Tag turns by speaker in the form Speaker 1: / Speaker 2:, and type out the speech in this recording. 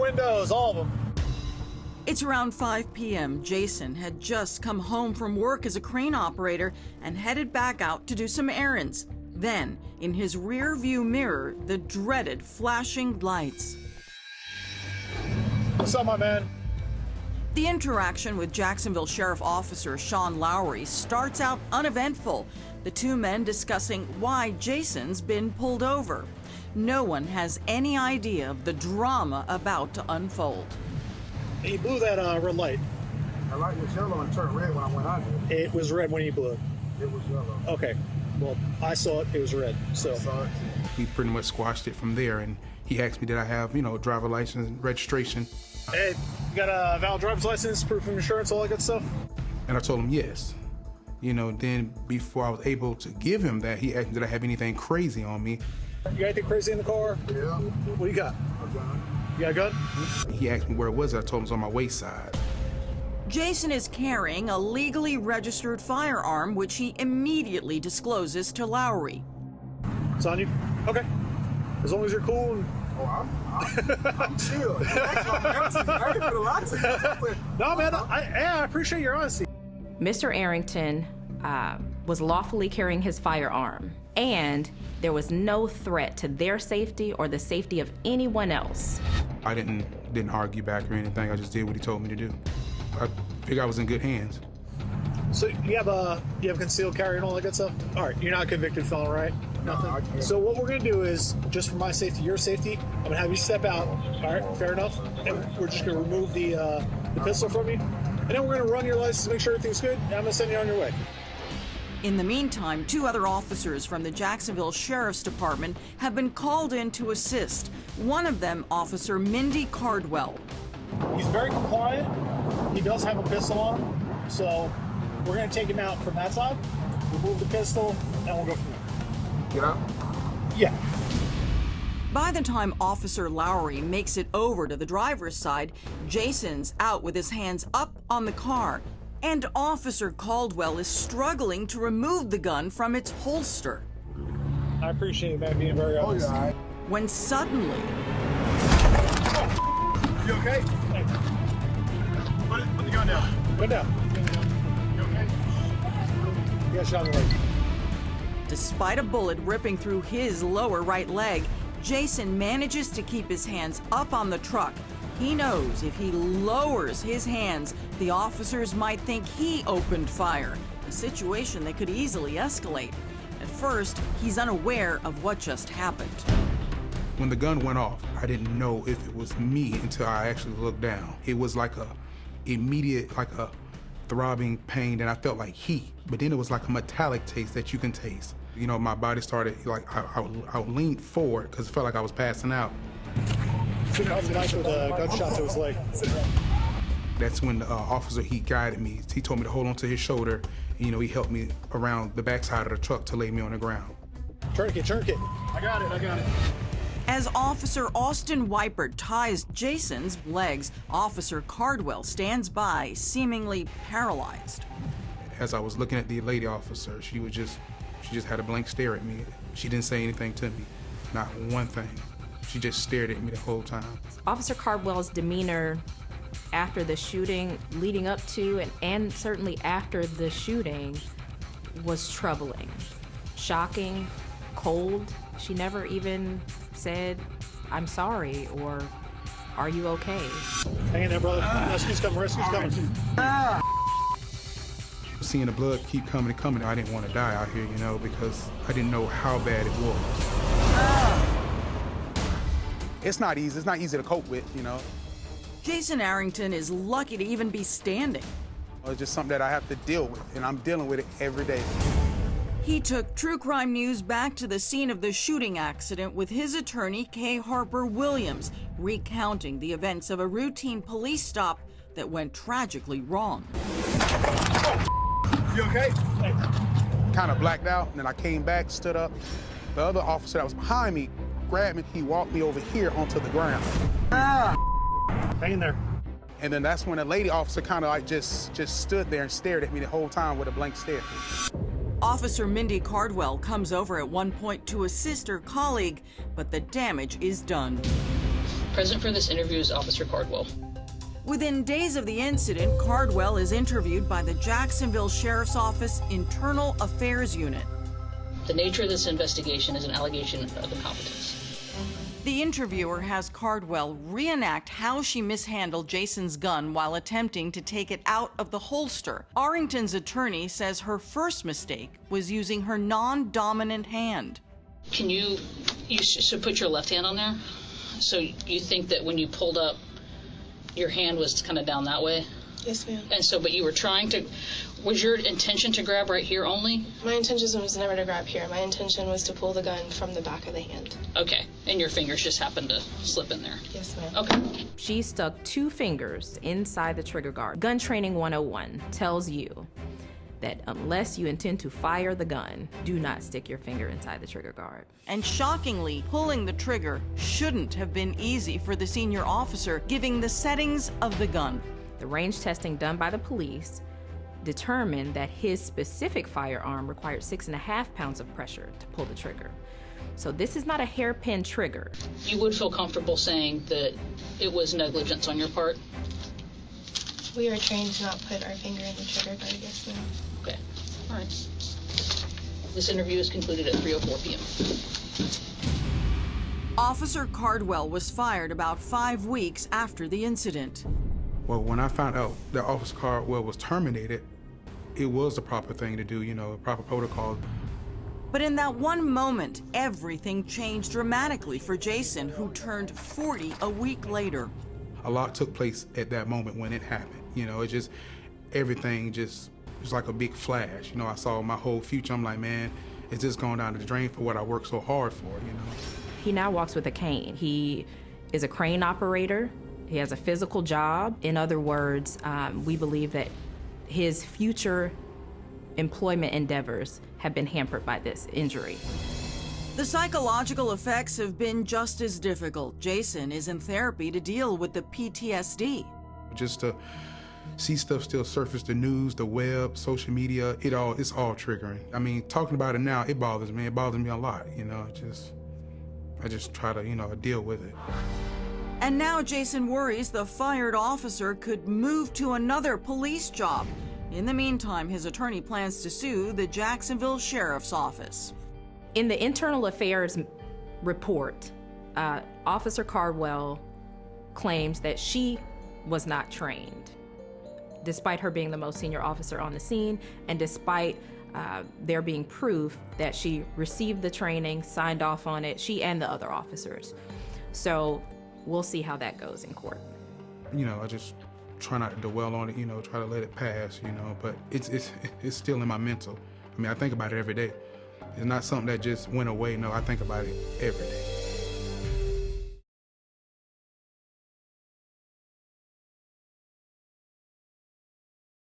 Speaker 1: windows, all of them.
Speaker 2: It's around 5 p.m. Jason had just come home from work as a crane operator and headed back out to do some errands. Then, in his rear view mirror, the dreaded flashing lights.
Speaker 1: What's up, my man?
Speaker 2: The interaction with Jacksonville Sheriff Officer Sean Lowry starts out uneventful, the two men discussing why Jason's been pulled over. No one has any idea of the drama about to unfold.
Speaker 1: He blew that red light.
Speaker 3: The light was yellow and turned red when I went out there.
Speaker 1: It was red when you blew it.
Speaker 3: It was yellow.
Speaker 1: Okay. Well, I saw it. It was red. So.
Speaker 4: He pretty much squashed it from there, and he asked me did I have, driver license and registration.
Speaker 1: Hey, you got a valid driver's license, proof of insurance, all that good stuff?
Speaker 4: And I told him yes. Then before I was able to give him that, he asked me did I have anything crazy on me.
Speaker 1: You got anything crazy in the car?
Speaker 3: Yeah.
Speaker 1: What do you got?
Speaker 3: A gun.
Speaker 1: You got a gun?
Speaker 4: He asked me where it was. I told him it was on my waist side.
Speaker 2: Jason is carrying a legally registered firearm, which he immediately discloses to Lowry.
Speaker 1: It's on you? Okay. As long as you're cool. And...
Speaker 3: Oh, I'm chill.
Speaker 1: No, man, I appreciate your honesty.
Speaker 5: Mr. Arrington was lawfully carrying his firearm, and there was no threat to their safety or the safety of anyone else.
Speaker 4: I didn't argue back or anything. I just did what he told me to do. I figured I was in good hands.
Speaker 1: So you have concealed carry and all that good stuff? All right, you're not a convicted felon, right? Nothing?
Speaker 3: No,
Speaker 1: so what we're gonna do is, just for my safety, your safety, I'm gonna have you step out, all right, fair enough? And we're just gonna remove the pistol from you, and then we're gonna run your license, make sure everything's good, and I'm gonna send you on your way.
Speaker 2: In the meantime, two other officers from the Jacksonville Sheriff's Department have been called in to assist. One of them, Officer Mindy Cardwell.
Speaker 1: He's very compliant. He does have a pistol on him, so we're gonna take him out from that side, remove the pistol, and we'll go from there.
Speaker 3: Get out?
Speaker 1: Yeah.
Speaker 2: By the time Officer Lowry makes it over to the driver's side, Jason's out with his hands up on the car, and Officer Caldwell is struggling to remove the gun from its holster.
Speaker 1: I appreciate that being very honest.
Speaker 3: Oh, yeah, all right.
Speaker 2: When suddenly,
Speaker 1: You okay? Hey. Put the gun down. Put it down. You okay? You got shot in the leg.
Speaker 2: despite a bullet ripping through his lower right leg, Jason manages to keep his hands up on the truck. He knows if he lowers his hands, the officers might think he opened fire, a situation that could easily escalate. At first, he's unaware of what just happened.
Speaker 4: When the gun went off, I didn't know if it was me until I actually looked down. It was like a immediate, like a throbbing pain, and I felt like heat. But then it was like a metallic taste that you can taste. You know, my body started, like, I leaned forward because it felt like I was passing out.
Speaker 1: Sitting on the knife with a gunshot to his leg.
Speaker 4: That's when the officer, he guided me. He told me to hold on to his shoulder. And, you know, he helped me around the backside of the truck to lay me on the ground.
Speaker 1: Tourniquet, tourniquet. I got it.
Speaker 2: As Officer Austin Weipert ties Jason's legs, Officer Cardwell stands by, seemingly paralyzed.
Speaker 4: As I was looking at the lady officer, she just had a blank stare at me. She didn't say anything to me, not one thing. She just stared at me the whole time.
Speaker 5: Officer Cardwell's demeanor after the shooting, leading up to and certainly after the shooting, was troubling, shocking, cold. She never even said, "I'm sorry," or "Are you okay?"
Speaker 1: Hang in there, brother. Rescue's coming.
Speaker 4: Seeing the blood keep coming and coming, I didn't want to die out here, you know, because I didn't know how bad it was. It's not easy. It's not easy to cope with, you know.
Speaker 2: Jason Arrington is lucky to even be standing.
Speaker 4: It's just something that I have to deal with, and I'm dealing with it every day.
Speaker 2: He took True Crime News back to the scene of the shooting accident with his attorney, Kay Harper Williams, recounting the events of a routine police stop that went tragically wrong.
Speaker 1: You okay? Hey.
Speaker 4: Kind of blacked out, and then I came back, stood up. The other officer that was behind me grabbed me. He walked me over here onto the ground.
Speaker 1: Hang in there.
Speaker 4: And then that's when a lady officer kind of like just stood there and stared at me the whole time with a blank stare.
Speaker 2: Officer Mindy Cardwell comes over at one point to assist her colleague, but the damage is done.
Speaker 6: Present for this interview is Officer Cardwell.
Speaker 2: Within days of the incident, Cardwell is interviewed by the Jacksonville Sheriff's Office Internal Affairs Unit.
Speaker 6: The nature of this investigation is an allegation of incompetence.
Speaker 2: The interviewer has Cardwell reenact how she mishandled Jason's gun while attempting to take it out of the holster. Arrington's attorney says her first mistake was using her non-dominant hand.
Speaker 6: Can you should put your left hand on there? So you think that when you pulled up, your hand was kind of down that way?
Speaker 7: Yes, ma'am.
Speaker 6: And so, but you were trying to, was your intention to grab right here only?
Speaker 7: My intention was never to grab here. My intention was to pull the gun from the back of the hand.
Speaker 6: Okay, and your fingers just happened to slip in there?
Speaker 7: Yes, ma'am.
Speaker 6: Okay.
Speaker 5: She stuck 2 fingers inside the trigger guard. Gun Training 101 tells you that unless you intend to fire the gun, do not stick your finger inside the trigger guard.
Speaker 2: And shockingly, pulling the trigger shouldn't have been easy for the senior officer, given the settings of the gun.
Speaker 5: The range testing done by the police determined that his specific firearm required 6.5 pounds of pressure to pull the trigger. So this is not a hairpin trigger.
Speaker 6: You would feel comfortable saying that it was negligence on your part?
Speaker 7: We are trained to not put our finger in the trigger guard, yes, ma'am.
Speaker 6: Okay, all right. This interview is concluded at 3:04 p.m.
Speaker 2: Officer Cardwell was fired about 5 weeks after the incident.
Speaker 4: Well, when I found out that Officer Cardwell was terminated, it was the proper thing to do, you know, proper protocol.
Speaker 2: But in that one moment, everything changed dramatically for Jason, who turned 40 a week later.
Speaker 4: A lot took place at that moment when it happened. You know, it just, everything just was like a big flash. You know, I saw my whole future. I'm like, man, it's just going down the drain for what I worked so hard for, you know.
Speaker 5: He now walks with a cane. He is a crane operator. He has a physical job. In other words, we believe that his future employment endeavors have been hampered by this injury.
Speaker 2: The psychological effects have been just as difficult. Jason is in therapy to deal with the PTSD.
Speaker 4: Just to see stuff still surface, the news, the web, social media, it's all triggering. I mean, talking about it now, it bothers me. It bothers me a lot, you know. I just try to, you know, deal with it.
Speaker 2: And now Jason worries the fired officer could move to another police job. In the meantime, his attorney plans to sue the Jacksonville Sheriff's Office.
Speaker 5: In the internal affairs report, Officer Cardwell claims that she was not trained, despite her being the most senior officer on the scene, and despite there being proof that she received the training, signed off on it, she and the other officers. So we'll see how that goes in court.
Speaker 4: You know, I just try not to dwell on it, you know, try to let it pass, you know, but it's still in my mental. I mean, I think about it every day. It's not something that just went away. No, I think about it every day.